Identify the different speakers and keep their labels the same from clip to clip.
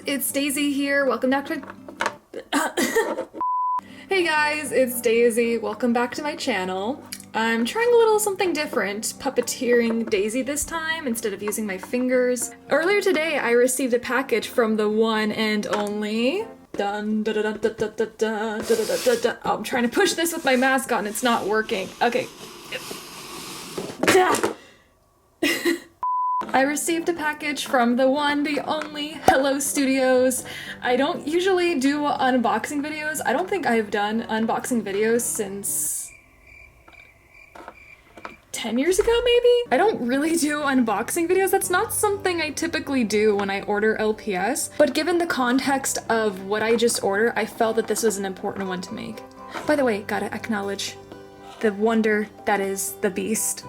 Speaker 1: it's Daisy here. Welcome back to Hey guys, it's Daisy. Welcome back to my channel. I'm trying a little something different, puppeteering Daisy this time instead of using my fingers. Earlier today, I received a package from the one and only dun, da, da, da, da, da, da, da, da, da, da. Oh, I'm trying to push this with my mask on. It's not working. Okay. I received a package from the one, the only HelloStudios. I don't usually do unboxing videos. I don't think I've done unboxing videos since 10 years ago, maybe? I don't really do unboxing videos. That's not something I typically do when I order LPS. But given the context of what I just ordered, I felt that this was an important one to make. By the way, gotta acknowledge the wonder that is the beast.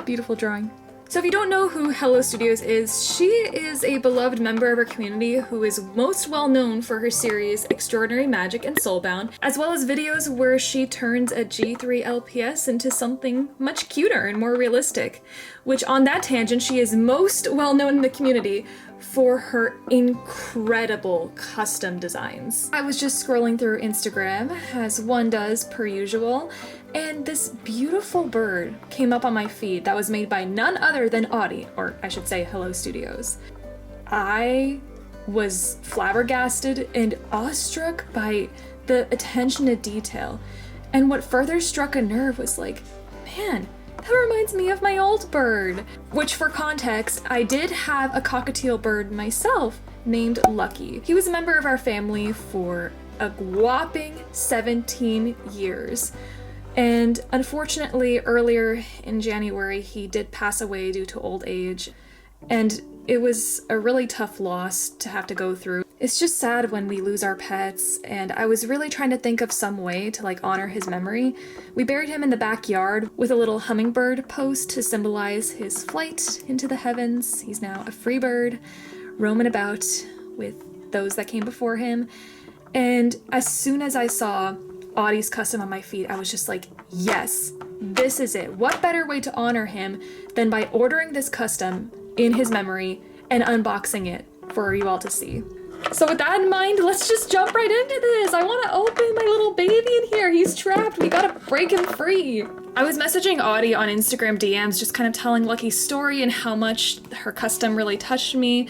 Speaker 1: Beautiful drawing. So if you don't know who HelloStudios is, she is a beloved member of our community who is most well known for her series Extraordinary Magic and Soulbound, as well as videos where she turns a G3 LPS into something much cuter and more realistic. Which on that tangent, she is most well known in the community for her incredible custom designs. I was just scrolling through Instagram, as one does per usual, and this beautiful bird came up on my feed that was made by none other than Autty, or I should say HelloStudios. I was flabbergasted and awestruck by the attention to detail, and what further struck a nerve was like, man, that reminds me of my old bird. Which, for context, I did have a cockatiel bird myself named Lucky. He was a member of our family for a whopping 17 years. And unfortunately, earlier in January, he did pass away due to old age. And it was a really tough loss to have to go through. It's just sad when we lose our pets, and I was really trying to think of some way to honor his memory. We buried him in the backyard with a little hummingbird post to symbolize his flight into the heavens. He's now a free bird, roaming about with those that came before him. And as soon as I saw Autty's custom on my feed, I was just like, yes, this is it. What better way to honor him than by ordering this custom in his memory and unboxing it for you all to see. So with that in mind, let's just jump right into this. I want to open my little baby in here. He's trapped. We gotta break him free. I was messaging Autty on Instagram DMs, just kind of telling Lucky's story and how much her custom really touched me.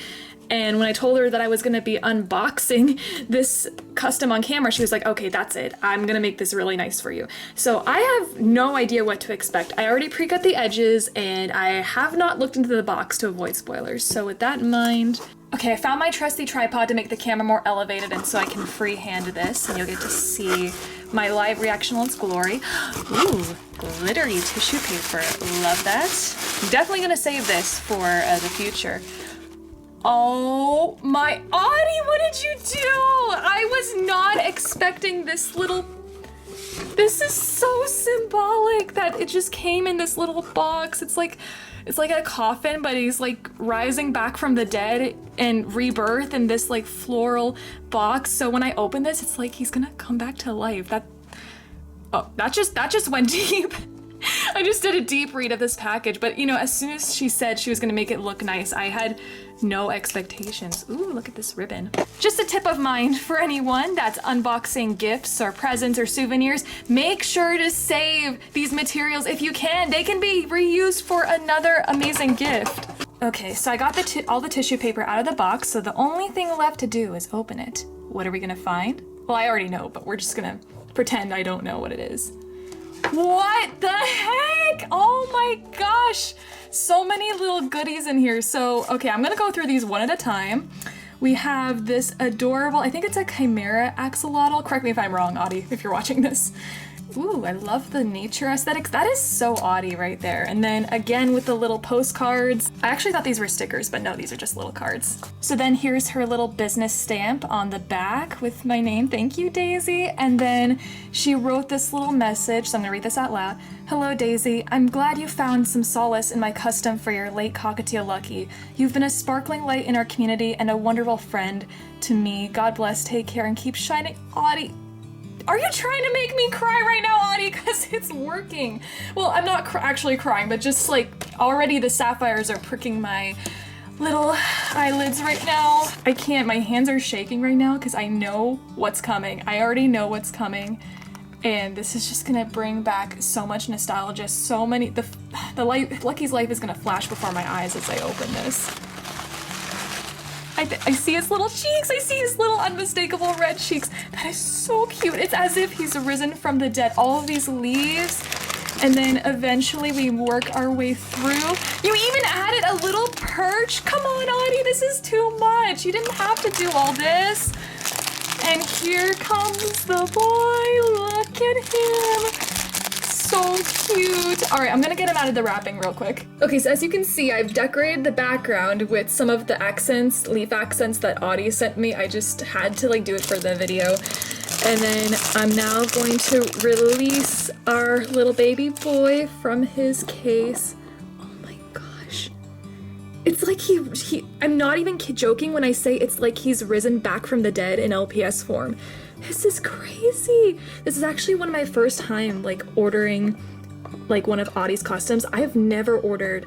Speaker 1: And when I told her that I was gonna be unboxing this custom on camera, she was like, okay, that's it. I'm gonna make this really nice for you. So I have no idea what to expect. I already pre-cut the edges and I have not looked into the box to avoid spoilers. So with that in mind, okay, I found my trusty tripod to make the camera more elevated and so I can freehand this and you'll get to see my live reaction in its glory. Ooh, glittery tissue paper, love that. I'm definitely gonna save this for the future. Oh my, Autty, what did you do? I was not expecting this little, this is so symbolic that it just came in this little box. It's like a coffin, but he's like rising back from the dead and rebirth in this like floral box. So when I open this, it's like he's gonna come back to life. That just went deep. I just did a deep read of this package, but you know, as soon as she said she was gonna make it look nice, I had no expectations. Ooh, look at this ribbon. Just a tip of mind for anyone that's unboxing gifts or presents or souvenirs, make sure to save these materials if you can. They can be reused for another amazing gift. Okay, so I got all the tissue paper out of the box, so the only thing left to do is open it. What are we gonna find? Well, I already know, but we're just gonna pretend I don't know what it is. What the heck? Oh my gosh. So many little goodies in here. So, okay, I'm gonna go through these one at a time. We have this adorable, I think it's a chimera axolotl. Correct me if I'm wrong, Autty, if you're watching this. Ooh, I love the nature aesthetics. That is so Autty right there. And then again with the little postcards. I actually thought these were stickers, but no, these are just little cards. So then here's her little business stamp on the back with my name. Thank you, Daisy. And then she wrote this little message, so I'm gonna read this out loud. Hello, Daisy. I'm glad you found some solace in my custom for your late cockatiel Lucky. You've been a sparkling light in our community and a wonderful friend to me. God bless, take care, and keep shining. Autty, are you trying to make me cry right now, Autty? Because it's working. Well, I'm not actually crying, but just like already the sapphires are pricking my little eyelids right now. I can't, my hands are shaking right now because I know what's coming. I already know what's coming. And this is just gonna bring back so much nostalgia, so many, Lucky's life is gonna flash before my eyes as I open this. I see his little cheeks, I see his little unmistakable red cheeks. That is so cute. It's as if he's risen from the dead. All of these leaves, and then eventually we work our way through. You even added a little perch? Come on, Autty, this is too much. You didn't have to do all this. And here comes the boy, look at him. So cute. All right, I'm gonna get him out of the wrapping real quick. Okay, so as you can see, I've decorated the background with some of the accents, leaf accents that Autty sent me. I just had to like do it for the video. And then I'm now going to release our little baby boy from his case. Oh my gosh. It's like I'm not even joking when I say it's like he's risen back from the dead in LPS form. This is crazy. This is actually one of my first time like ordering like one of Autty's customs. I have never ordered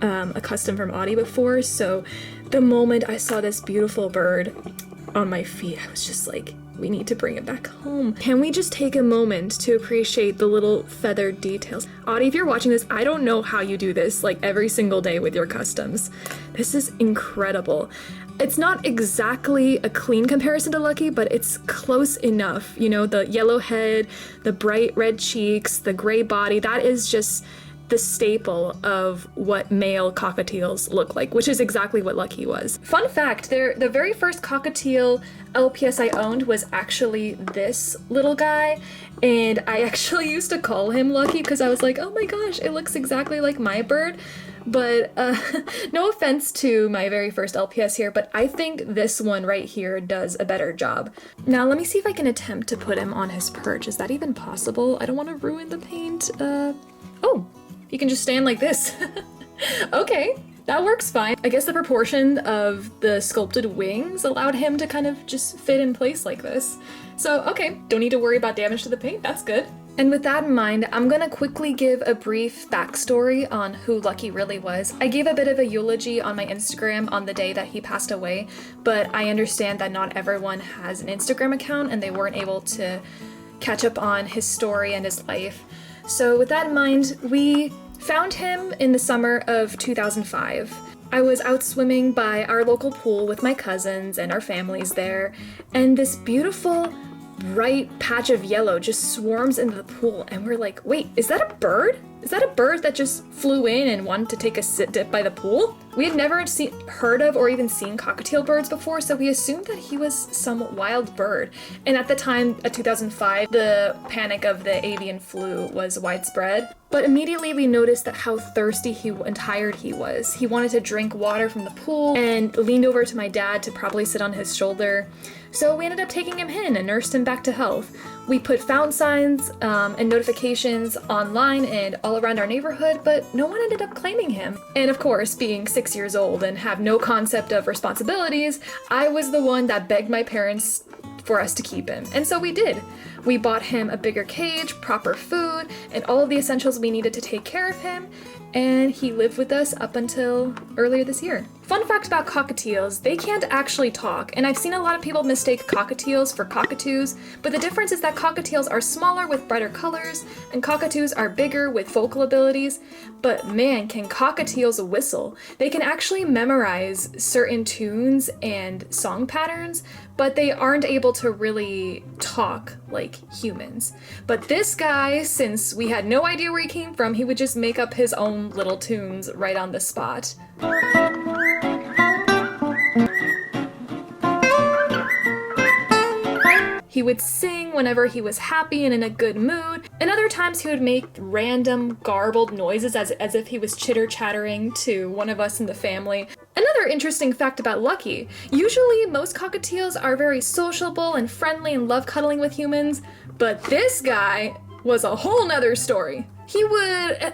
Speaker 1: a custom from Autty before, so the moment I saw this beautiful bird on my feet, I was just like, we need to bring it back home. Can we just take a moment to appreciate the little feathered details? Autty, if you're watching this, I don't know how you do this like every single day with your customs. This is incredible. It's not exactly a clean comparison to Lucky, but it's close enough. You know, the yellow head, the bright red cheeks, the gray body, that is just the staple of what male cockatiels look like, which is exactly what Lucky was. Fun fact, the very first cockatiel LPS I owned was actually this little guy, and I actually used to call him Lucky because I was like, oh my gosh, it looks exactly like my bird. But no offense to my very first LPS here, but I think this one right here does a better job. Now let me see if I can attempt to put him on his perch. Is that even possible? I don't want to ruin the paint. Oh, he can just stand like this. Okay, that works fine. I guess the proportion of the sculpted wings allowed him to kind of just fit in place like this. So, okay, don't need to worry about damage to the paint, that's good. And with that in mind, I'm gonna quickly give a brief backstory on who Lucky really was. I gave a bit of a eulogy on my Instagram on the day that he passed away, but I understand that not everyone has an Instagram account and they weren't able to catch up on his story and his life. So with that in mind, we found him in the summer of 2005. I was out swimming by our local pool with my cousins and our families there, and this beautiful bright patch of yellow just swarms into the pool, and we're like, wait, is that a bird? Is that a bird that just flew in and wanted to take a sit dip by the pool? We had never heard of or even seen cockatiel birds before, so we assumed that he was some wild bird. And at the time, at 2005, the panic of the avian flu was widespread. But immediately we noticed that how thirsty and tired he was. He wanted to drink water from the pool and leaned over to my dad to probably sit on his shoulder. So we ended up taking him in and nursed him back to health. We put found signs and notifications online and all around our neighborhood, but no one ended up claiming him. And of course, being 6 years old and have no concept of responsibilities, I was the one that begged my parents for us to keep him. And so we did. We bought him a bigger cage, proper food, and all of the essentials we needed to take care of him, and he lived with us up until earlier this year. Fun fact about cockatiels, they can't actually talk, and I've seen a lot of people mistake cockatiels for cockatoos, but the difference is that cockatiels are smaller with brighter colors, and cockatoos are bigger with vocal abilities. But man, can cockatiels whistle. They can actually memorize certain tunes and song patterns, but they aren't able to really talk like humans. But this guy, since we had no idea where he came from, he would just make up his own little tunes right on the spot. He would sing whenever he was happy and in a good mood, and other times he would make random garbled noises as if he was chitter-chattering to one of us in the family. Another interesting fact about Lucky, usually most cockatiels are very sociable and friendly and love cuddling with humans, but this guy was a whole nother story. He would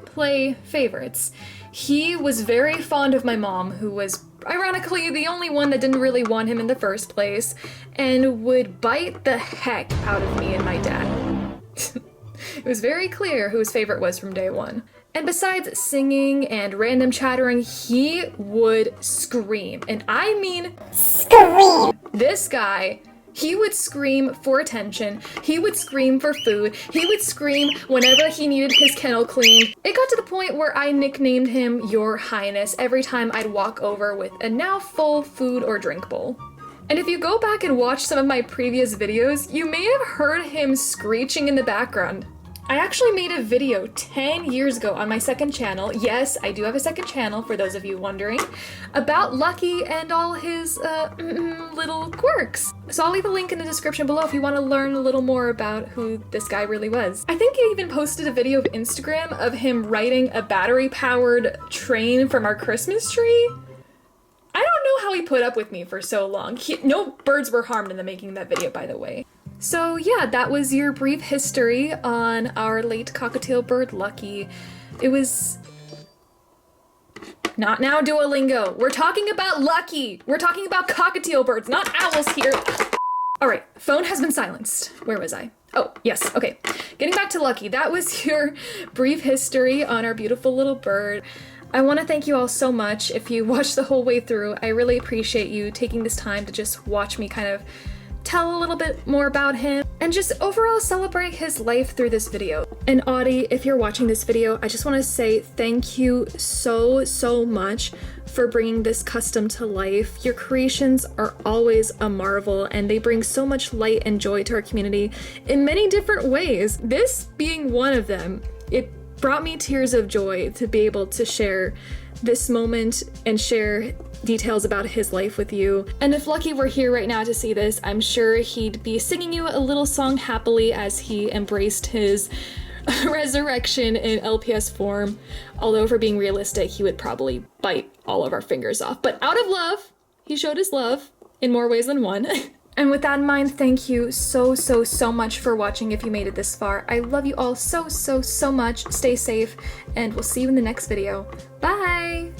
Speaker 1: play favorites. He was very fond of my mom, who was ironically the only one that didn't really want him in the first place, and would bite the heck out of me and my dad. It was very clear who his favorite was from day one. And besides singing and random chattering, he would scream. And I mean scream! This guy, he would scream for attention, he would scream for food, he would scream whenever he needed his kennel cleaned. It got to the point where I nicknamed him Your Highness every time I'd walk over with a now full food or drink bowl. And if you go back and watch some of my previous videos, you may have heard him screeching in the background. I actually made a video 10 years ago on my second channel, yes, I do have a second channel for those of you wondering, about Lucky and all his little quirks. So I'll leave a link in the description below if you want to learn a little more about who this guy really was. I think I even posted a video of Instagram of him riding a battery-powered train from our Christmas tree. I don't know how he put up with me for so long. No birds were harmed in the making of that video, by the way. So yeah, that was your brief history on our late cockatiel bird, Lucky. It was... Not now, Duolingo. We're talking about Lucky. We're talking about cockatiel birds, not owls here. All right, phone has been silenced. Where was I? Oh, yes, okay. Getting back to Lucky, that was your brief history on our beautiful little bird. I want to thank you all so much if you watched the whole way through. I really appreciate you taking this time to just watch me kind of tell a little bit more about him and just overall celebrate his life through this video. And Autty, if you're watching this video, I just want to say thank you so much for bringing this custom to life. Your creations are always a marvel and they bring so much light and joy to our community in many different ways. This being one of them, it brought me tears of joy to be able to share this moment and share details about his life with you. And if Lucky were here right now to see this, I'm sure he'd be singing you a little song happily as he embraced his resurrection in LPS form. Although if we're being realistic, he would probably bite all of our fingers off. But out of love, he showed his love in more ways than one. And with that in mind, thank you so much for watching if you made it this far. I love you all so much. Stay safe, and we'll see you in the next video. Bye!